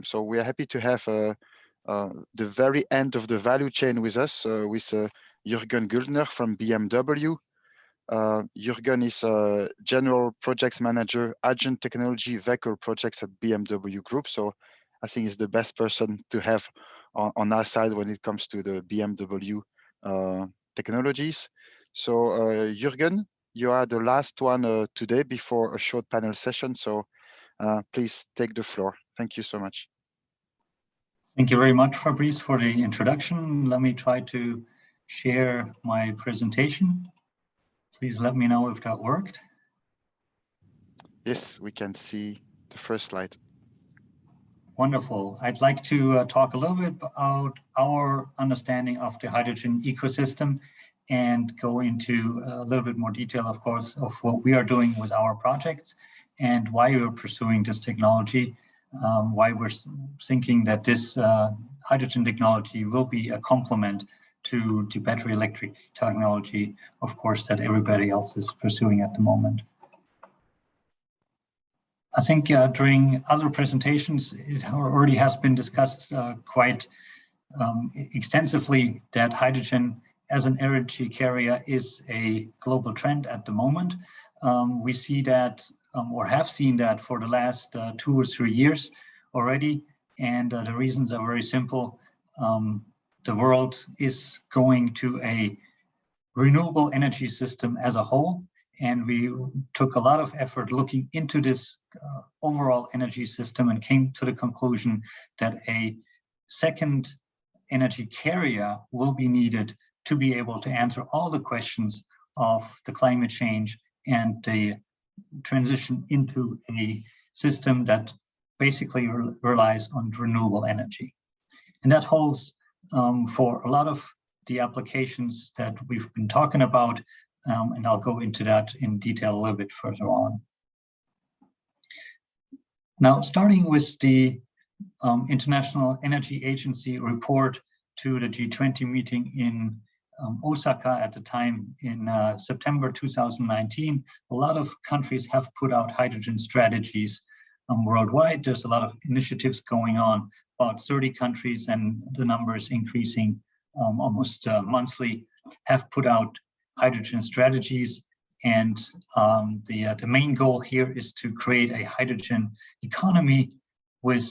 So we are happy to have the very end of the value chain with us, with Jürgen Güldner from BMW. Jürgen is General Projects Manager, Agent Technology Vehicle Projects at BMW Group. So I think he's the best person to have on our side when it comes to the BMW technologies. So Jürgen, you are the last one today before a short panel session. So please take the floor. Thank you so much. Thank you very much, Fabrice, for the introduction. Let me try to share my presentation. Please let me know if that worked. Yes, we can see the first slide. Wonderful. I'd like to talk a little bit about our understanding of the hydrogen ecosystem and go into a little bit more detail, of course, of what we are doing with our projects and why we're pursuing this technology, why we're thinking that this hydrogen technology will be a complement to the battery electric technology, of course, that everybody else is pursuing at the moment. I think during other presentations, it already has been discussed quite extensively that hydrogen as an energy carrier is a global trend at the moment. We see that or have seen that for the last 2 or 3 years already. And the reasons are very simple. The world is going to a renewable energy system as a whole. And we took a lot of effort looking into this overall energy system and came to the conclusion that a second energy carrier will be needed to be able to answer all the questions of the climate change and the transition into a system that basically relies on renewable energy. And that holds for a lot of the applications that we've been talking about, and I'll go into that in detail a little bit further on. Now, starting with the International Energy Agency report to the G20 meeting in Osaka at the time in September 2019, a lot of countries have put out hydrogen strategies worldwide. There's a lot of initiatives going on, about 30 countries, and the number is increasing almost monthly, have put out hydrogen strategies. And the main goal here is to create a hydrogen economy with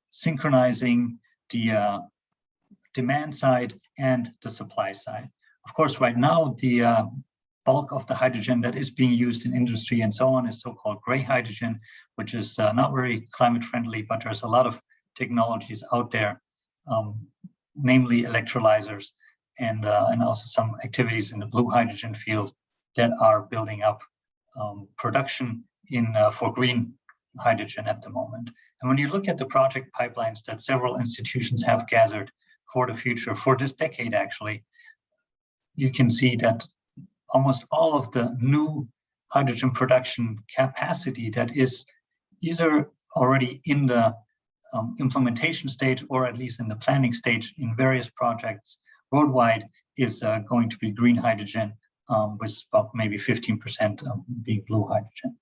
synchronizing the demand side and the supply side. Of course, right now, the bulk of the hydrogen that is being used in industry and so on is so-called gray hydrogen, which is not very climate friendly, but there's a lot of technologies out there, namely electrolyzers and also some activities in the blue hydrogen field that are building up production for green hydrogen at the moment. And when you look at the project pipelines that several institutions have gathered for the future, for this decade actually, you can see that almost all of the new hydrogen production capacity that is either already in the implementation stage or at least in the planning stage in various projects worldwide is going to be green hydrogen, with about maybe 15% being blue hydrogen.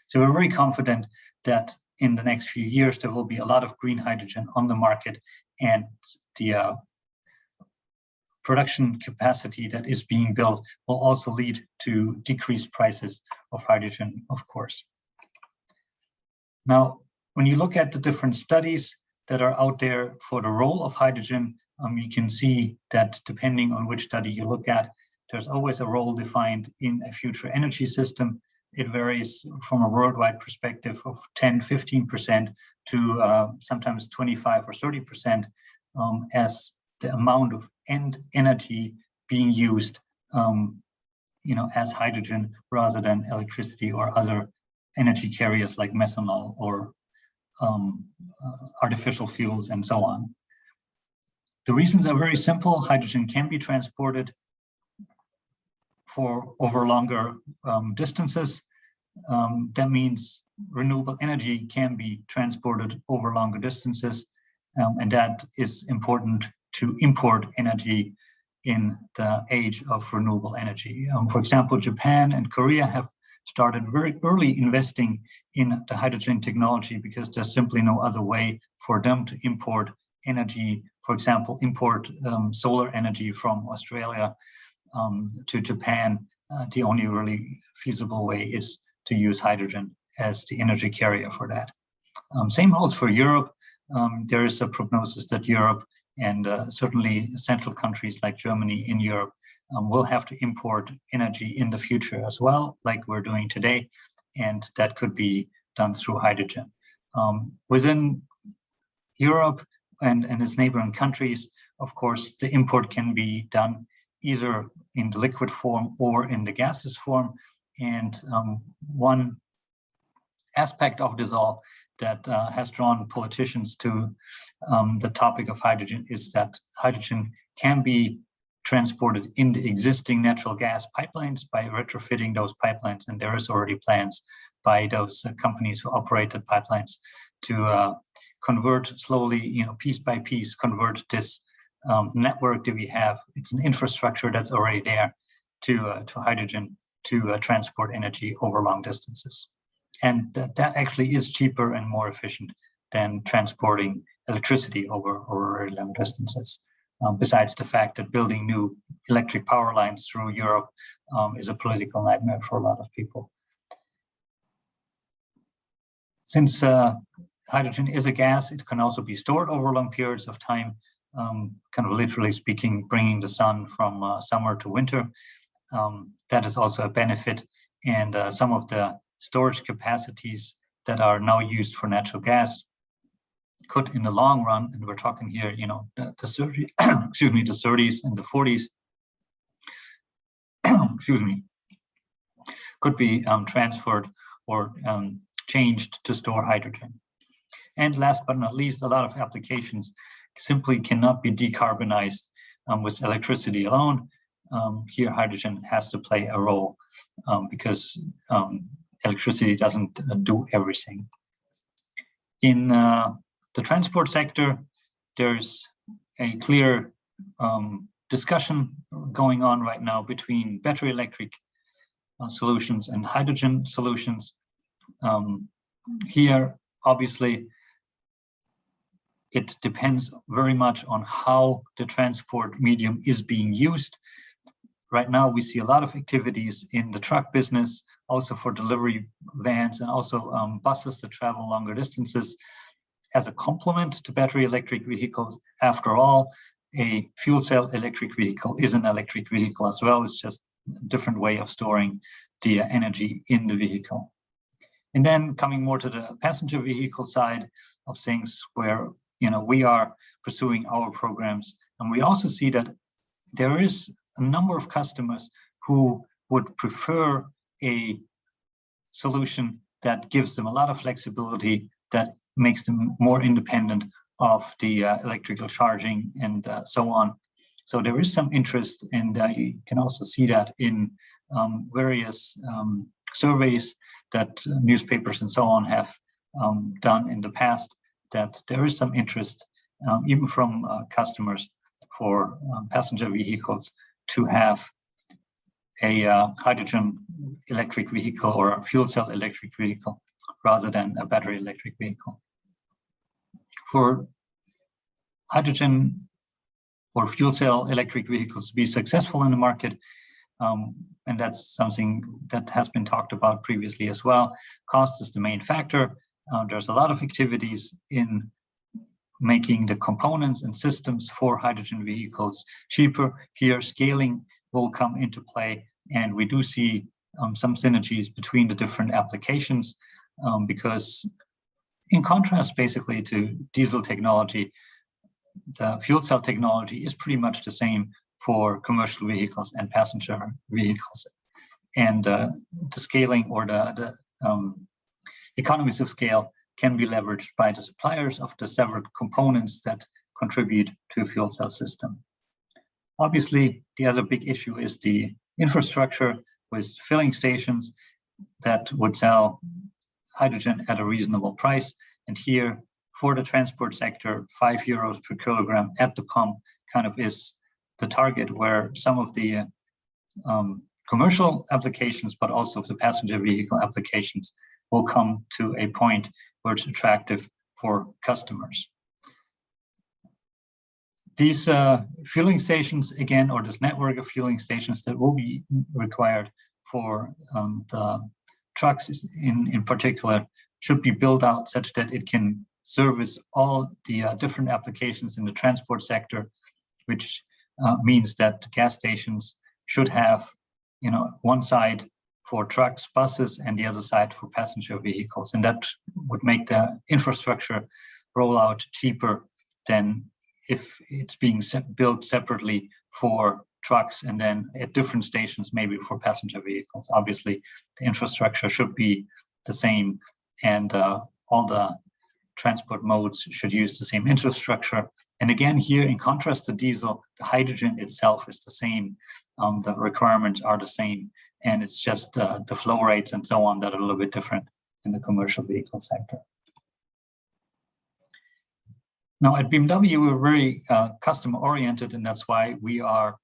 So we're very confident that in the next few years, there will be a lot of green hydrogen on the market, and the production capacity that is being built will also lead to decreased prices of hydrogen, of course. Now, when you look at the different studies that are out there for the role of hydrogen, you can see that depending on which study you look at, there's always a role defined in a future energy system. It varies from a worldwide perspective of 10, 15% to sometimes 25 or 30% as the amount of end energy being used as hydrogen rather than electricity or other energy carriers like methanol or artificial fuels and so on. The reasons are very simple. Hydrogen can be transported for over longer distances. That means renewable energy can be transported over longer distances, and that is important to import energy in the age of renewable energy. For example, Japan and Korea have started very early investing in the hydrogen technology because there's simply no other way for them to import energy, for example, import solar energy from Australia to Japan. The only really feasible way is to use hydrogen as the energy carrier for that. Same holds for Europe. There is a prognosis that Europe and certainly central countries like Germany in Europe will have to import energy in the future as well, like we're doing today, and that could be done through hydrogen. Within Europe and its neighboring countries, of course, the import can be done either in the liquid form or in the gaseous form. And one aspect of this all that has drawn politicians to the topic of hydrogen is that hydrogen can be transported in the existing natural gas pipelines by retrofitting those pipelines. And there is already plans by those companies who operate the pipelines to convert slowly, piece by piece, convert this network that we have. It's an infrastructure that's already there to hydrogen to transport energy over long distances. And that actually is cheaper and more efficient than transporting electricity over very long distances. Besides the fact that building new electric power lines through Europe is a political nightmare for a lot of people. Since hydrogen is a gas, it can also be stored over long periods of time, kind of literally speaking, bringing the sun from summer to winter. That is also a benefit, and some of the storage capacities that are now used for natural gas could, in the long run, and we're talking here, the 30, excuse me, the 30s and the 40s, excuse me, could be transferred or changed to store hydrogen. And last but not least, a lot of applications simply cannot be decarbonized with electricity alone. Here, hydrogen has to play a role because electricity doesn't do everything. In the transport sector, there's a clear discussion going on right now between battery electric solutions and hydrogen solutions. Here, obviously, it depends very much on how the transport medium is being used. Right now, we see a lot of activities in the truck business, also for delivery vans and also buses that travel longer distances as a complement to battery electric vehicles. After all, a fuel cell electric vehicle is an electric vehicle as well. It's just a different way of storing the energy in the vehicle. And then coming more to the passenger vehicle side of things, where we are pursuing our programs, and we also see that there is a number of customers who would prefer a solution that gives them a lot of flexibility, that makes them more independent of the electrical charging and so on. So there is some interest, and you can also see that in various surveys that newspapers and so on have done in the past, that there is some interest, even from customers for passenger vehicles, to have a hydrogen electric vehicle or a fuel cell electric vehicle rather than a battery electric vehicle. For hydrogen or fuel cell electric vehicles to be successful in the market, and that's something that has been talked about previously as well, cost is the main factor. There's a lot of activities in making the components and systems for hydrogen vehicles cheaper. Here, scaling will come into play, and we do see some synergies between the different applications because, in contrast basically to diesel technology, the fuel cell technology is pretty much the same for commercial vehicles and passenger vehicles. And the scaling or the economies of scale can be leveraged by the suppliers of the several components that contribute to a fuel cell system. Obviously, the other big issue is the infrastructure with filling stations that would sell hydrogen at a reasonable price. And here, for the transport sector, €5 per kilogram at the pump kind of is the target, where some of the commercial applications, but also the passenger vehicle applications will come to a point where it's attractive for customers. These fueling stations, again, or this network of fueling stations that will be required for the trucks in particular, should be built out such that it can service all the different applications in the transport sector, which means that gas stations should have, one side for trucks, buses, and the other side for passenger vehicles. And that would make the infrastructure rollout cheaper than if it's being built separately for trucks and then at different stations, maybe for passenger vehicles. Obviously, the infrastructure should be the same, and all the transport modes should use the same infrastructure. And again, here, in contrast to diesel, the hydrogen itself is the same. The requirements are the same, and it's just the flow rates and so on that are a little bit different in the commercial vehicle sector. Now, at BMW, we're very customer-oriented, and that's why we are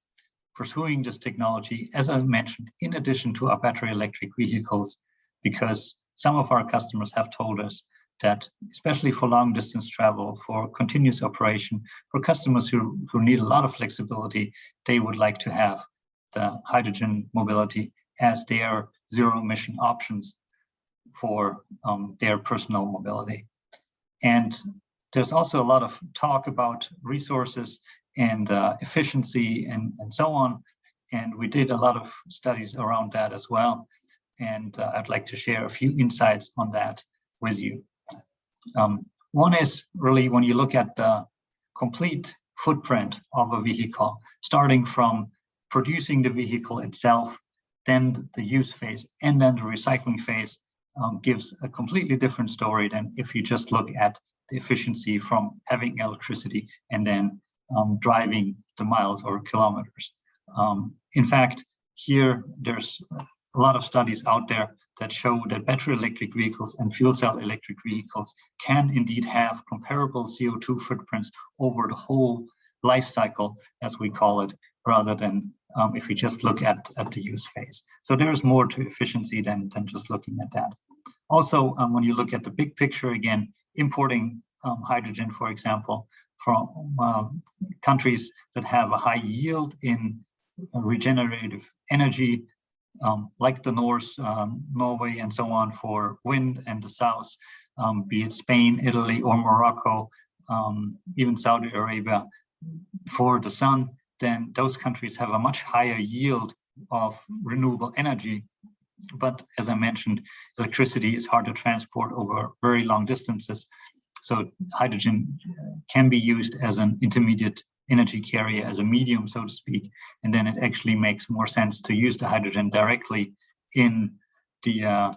pursuing this technology, as I mentioned, in addition to our battery electric vehicles, because some of our customers have told us that, especially for long distance travel, for continuous operation, for customers who need a lot of flexibility, they would like to have the hydrogen mobility as their zero emission options for their personal mobility. And there's also a lot of talk about resources and efficiency and so on. And we did a lot of studies around that as well. And I'd like to share a few insights on that with you. One is really when you look at the complete footprint of a vehicle, starting from producing the vehicle itself, then the use phase, and then the recycling phase, gives a completely different story than if you just look at the efficiency from having electricity and then driving the miles or kilometers. In fact, here there's a lot of studies out there that show that battery electric vehicles and fuel cell electric vehicles can indeed have comparable CO2 footprints over the whole life cycle, as we call it, rather than if we just look at the use phase. So there's more to efficiency than just looking at that. Also, when you look at the big picture, again, importing hydrogen, for example, from countries that have a high yield in regenerative energy, like the North, Norway, and so on for wind, and the South, be it Spain, Italy, or Morocco, even Saudi Arabia for the sun, then those countries have a much higher yield of renewable energy. But as I mentioned, electricity is hard to transport over very long distances. So hydrogen can be used as an intermediate energy carrier, as a medium, so to speak, and then it actually makes more sense to use the hydrogen directly in the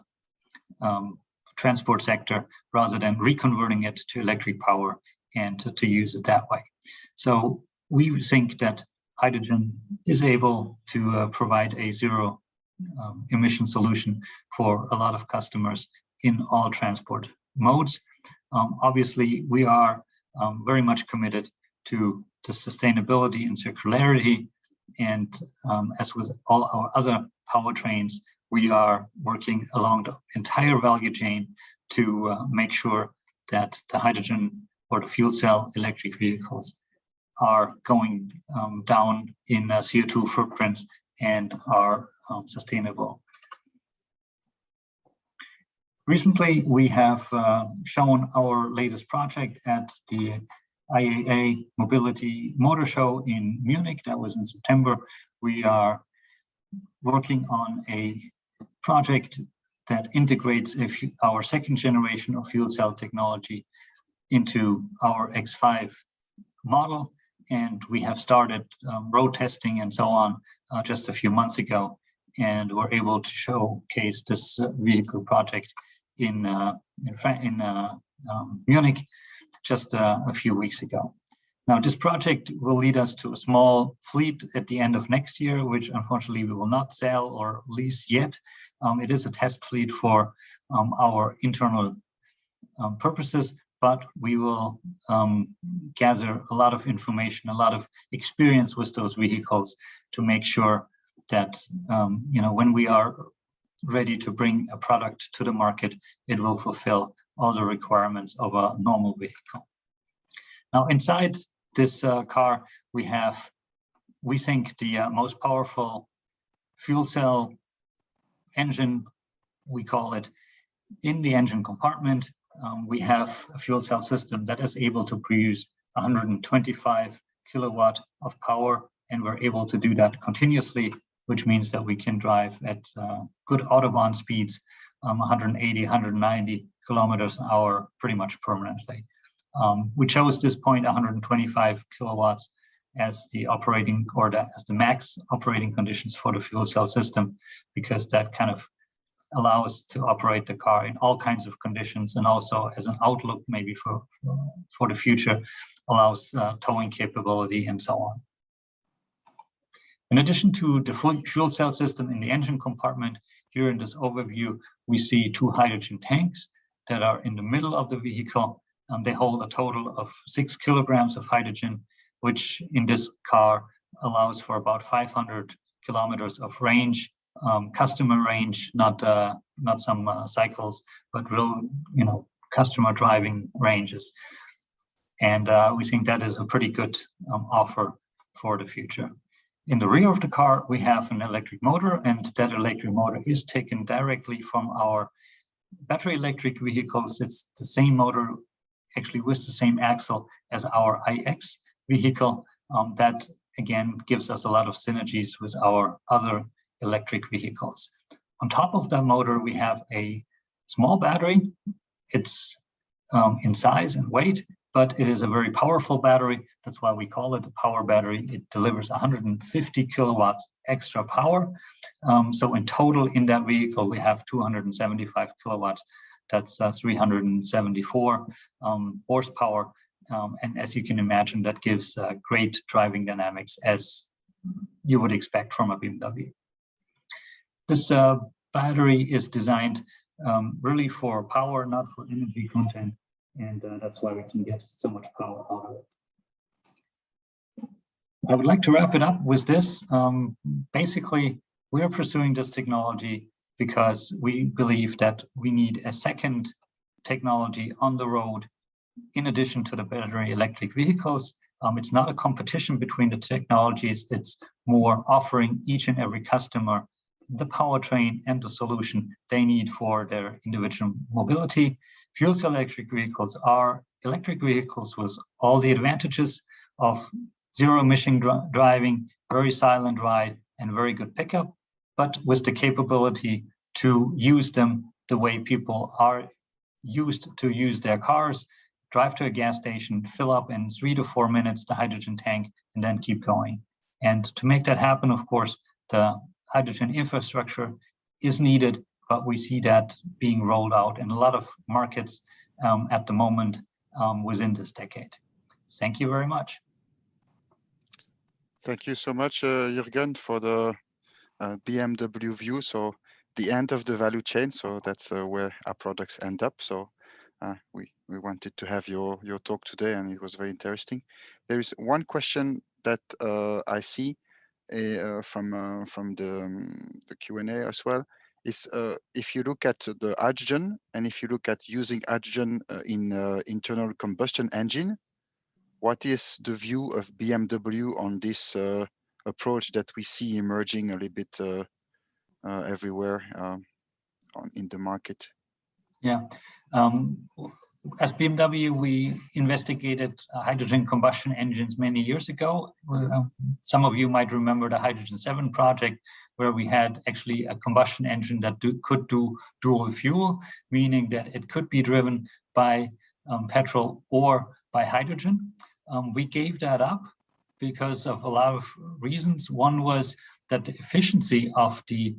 transport sector rather than reconverting it to electric power and to use it that way. So we think that hydrogen is able to provide a zero emission solution for a lot of customers in all transport modes. Obviously, we are very much committed to the sustainability and circularity, and as with all our other powertrains, we are working along the entire value chain to make sure that the hydrogen or the fuel cell electric vehicles are going down in CO2 footprints and are sustainable. Recently, we have shown our latest project at the IAA Mobility Motor Show in Munich. That was in September. We are working on a project that integrates our second generation of fuel cell technology into our X5 model. And we have started road testing and so on just a few months ago, and were able to showcase this vehicle project in Munich just a few weeks ago. Now, this project will lead us to a small fleet at the end of next year, which unfortunately we will not sell or lease yet. It is a test fleet for our internal purposes, but we will gather a lot of information, a lot of experience with those vehicles to make sure that when we are ready to bring a product to the market, it will fulfill all the requirements of a normal vehicle. Now, inside this car, we have, we think, the most powerful fuel cell engine, we call it, in the engine compartment. We have a fuel cell system that is able to produce 125 kilowatt of power, and we're able to do that continuously, which means that we can drive at good Autobahn speeds, 180, 190 kilometers an hour, pretty much permanently. We chose this point, 125 kilowatts, as the operating, or as the max operating conditions for the fuel cell system, because that kind of allows to operate the car in all kinds of conditions, and also as an outlook maybe for the future, allows towing capability and so on. In addition to the fuel cell system in the engine compartment, here in this overview, we see two hydrogen tanks that are in the middle of the vehicle. They hold a total of 6 kilograms of hydrogen, which in this car allows for about 500 kilometers of range, customer range, not some cycles, but real, customer driving ranges. And we think that is a pretty good offer for the future. In the rear of the car, we have an electric motor, and that electric motor is taken directly from our battery electric vehicles. It's the same motor, actually with the same axle as our iX vehicle. That again gives us a lot of synergies with our other electric vehicles. On top of that motor, we have a small battery. It's in size and weight, but it is a very powerful battery. That's why we call it a power battery. It delivers 150 kilowatts extra power. So in total in that vehicle, we have 275 kilowatts. That's 374 horsepower. And as you can imagine, that gives great driving dynamics, as you would expect from a BMW. This battery is designed really for power, not for energy content. And that's why we can get so much power out of it. I would like to wrap it up with this. Basically, we are pursuing this technology because we believe that we need a second technology on the road in addition to the battery electric vehicles. It's not a competition between the technologies. It's more offering each and every customer the powertrain and the solution they need for their individual mobility. Fuel cell electric vehicles are electric vehicles with all the advantages of zero emission driving, very silent ride, and very good pickup, but with the capability to use them the way people are used to use their cars, drive to a gas station, fill up in 3 to 4 minutes the hydrogen tank, and then keep going. And to make that happen, of course, the hydrogen infrastructure is needed, but we see that being rolled out in a lot of markets at the moment within this decade. Thank you very much. Thank you so much, Jürgen, for the BMW view. So the end of the value chain. So that's where our products end up. So we wanted to have your talk today, and it was very interesting. There is one question that I see from the Q&A as well. Is if you look at the hydrogen, and if you look at using hydrogen in internal combustion engine, what is the view of BMW on this approach that we see emerging a little bit everywhere in the market? Yeah, as BMW, we investigated hydrogen combustion engines many years ago. Some of you might remember the Hydrogen 7 project, where we had actually a combustion engine that could do dual fuel, meaning that it could be driven by petrol or by hydrogen. We gave that up because of a lot of reasons. One was that the efficiency of the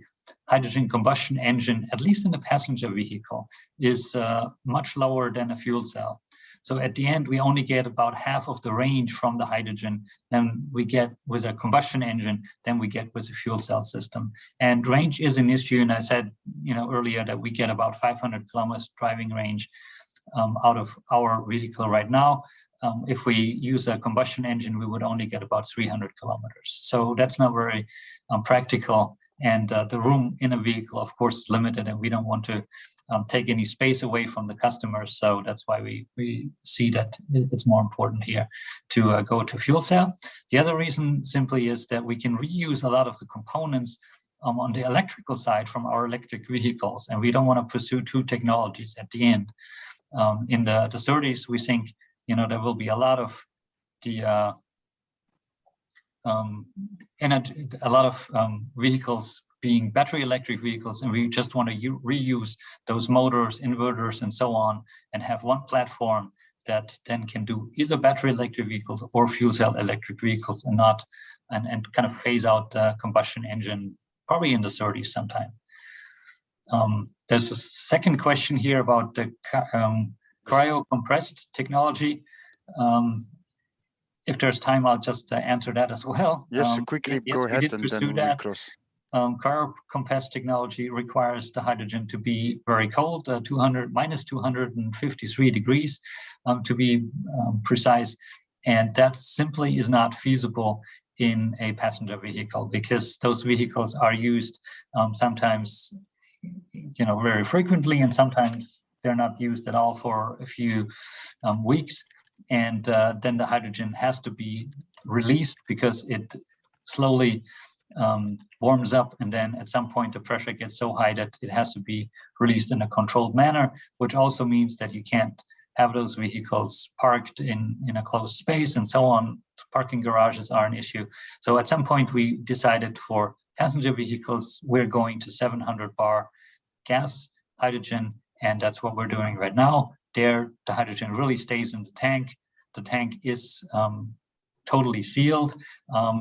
hydrogen combustion engine, at least in the passenger vehicle, is much lower than a fuel cell. So at the end, we only get about half of the range from the hydrogen than we get with a combustion engine than we get with a fuel cell system. And range is an issue. And I said, earlier that we get about 500 kilometers driving range out of our vehicle right now. if we use a combustion engine, we would only get about 300 kilometers. So that's not very practical. And the room in a vehicle, of course, is limited, and we don't want to take any space away from the customers. So that's why we see that it's more important here to go to fuel cell. The other reason simply is that we can reuse a lot of the components on the electrical side from our electric vehicles, and we don't want to pursue two technologies at the end. In the 30s, we think, you know, there will be a lot of the vehicles being battery electric vehicles, and we just want to reuse those motors, inverters, and so on, and have one platform that then can do either battery electric vehicles or fuel cell electric vehicles, and not and kind of phase out the combustion engine probably in the 30s sometime. There's a second question here about the cryo-compressed technology. If there's time, I'll just answer that as well. Yes, quickly yes, go ahead, and then we'll close. Cryo-compressed technology requires the hydrogen to be very cold, minus 253 degrees to be precise. And that simply is not feasible in a passenger vehicle, because those vehicles are used sometimes, you know, very frequently, and sometimes they're not used at all for a few weeks. And then the hydrogen has to be released because it slowly warms up, and then at some point the pressure gets so high that it has to be released in a controlled manner, which also means that you can't have those vehicles parked in a closed space and so on. Parking garages are an issue. So at some point we decided for passenger vehicles, we're going to 700 bar gas hydrogen, and that's what we're doing right now. There, the hydrogen really stays in the tank. The tank is totally sealed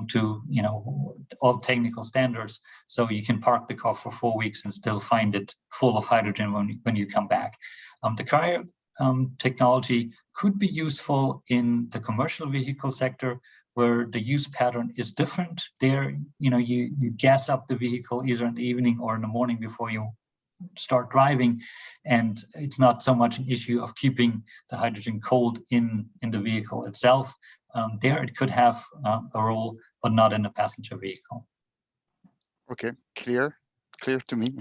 to, you know, all technical standards. So you can park the car for 4 weeks and still find it full of hydrogen when you come back. The cryo technology could be useful in the commercial vehicle sector, where the use pattern is different. There, you know, you gas up the vehicle either in the evening or in the morning before you start driving, and it's not so much an issue of keeping the hydrogen cold in the vehicle itself. There it could have a role, but not in a passenger vehicle. Okay, clear to me.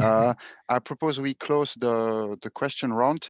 I propose we close the question round.